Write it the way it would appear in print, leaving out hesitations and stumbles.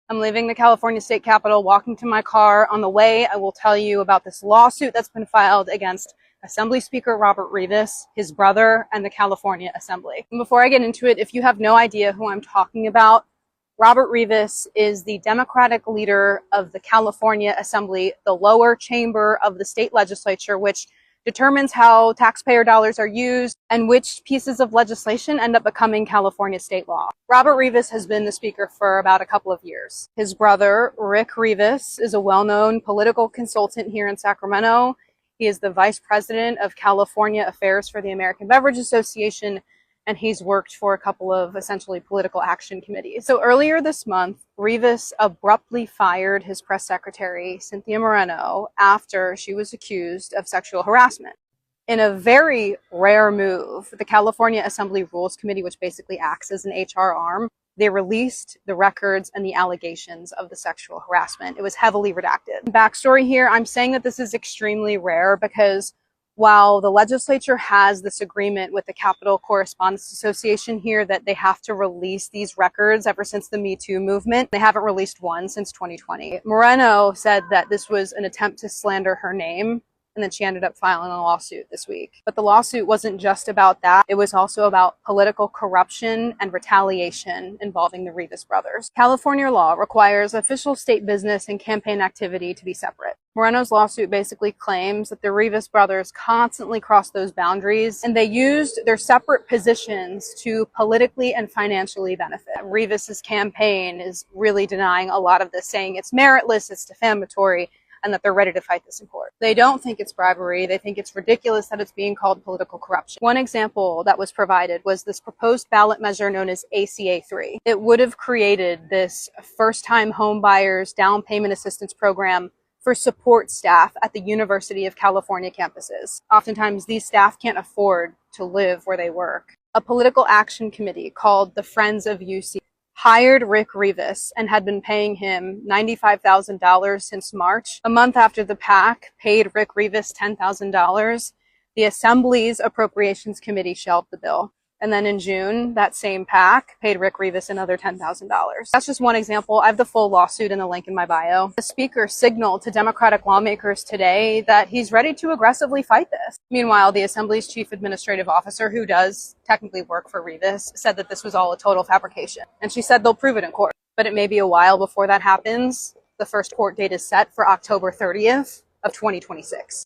I'm leaving the California state capitol, walking to my car. On the way, I will tell you about this lawsuit that's been filed against Assembly Speaker Robert Rivas, his brother, and the California Assembly. And before I get into it, if you have no idea who I'm talking about, Robert Rivas is the Democratic leader of the California Assembly, the lower chamber of the state legislature, which determines how taxpayer dollars are used and which pieces of legislation end up becoming California state law. Robert Rivas has been the speaker for about a couple of years. His brother, Rick Rivas, is a well-known political consultant here in Sacramento. He is the vice president of California Affairs for the American Beverage Association, and he's worked for a couple of essentially political action committees. So earlier this month, Rivas abruptly fired his press secretary, Cynthia Moreno, after she was accused of sexual harassment. In a very rare move, the California Assembly Rules Committee, which basically acts as an HR arm, they released the records and the allegations of the sexual harassment. It was heavily redacted. Backstory here, I'm saying that this is extremely rare because while the legislature has this agreement with the Capitol Correspondents Association here that they have to release these records ever since the Me Too movement, they haven't released one since 2020. Moreno said that this was an attempt to slander her name, and then she ended up filing a lawsuit this week. But the lawsuit wasn't just about that. It was also about political corruption and retaliation involving the Rivas brothers. California law requires official state business and campaign activity to be separate. Moreno's lawsuit basically claims that the Rivas brothers constantly crossed those boundaries and they used their separate positions to politically and financially benefit. Rivas's campaign is really denying a lot of this, saying it's meritless, it's defamatory, and that they're ready to fight this in court. They don't think it's bribery. They think it's ridiculous that it's being called political corruption. One example that was provided was this proposed ballot measure known as ACA 3. It would have created this first-time home buyers down payment assistance program for support staff at the University of California campuses. Oftentimes, these staff can't afford to live where they work. A political action committee called the Friends of UC hired Rick Rivas and had been paying him $95,000 since March. A month after the PAC paid Rick Rivas $10,000, the Assembly's Appropriations Committee shelved the bill. And then in June, that same PAC paid Rick Rivas another $10,000. That's just one example. I have the full lawsuit in the link in my bio. The speaker signaled to Democratic lawmakers today that he's ready to aggressively fight this. Meanwhile, the Assembly's chief administrative officer, who does technically work for Rivas, said that this was all a total fabrication. And she said they'll prove it in court. But it may be a while before that happens. The first court date is set for October 30th of 2026.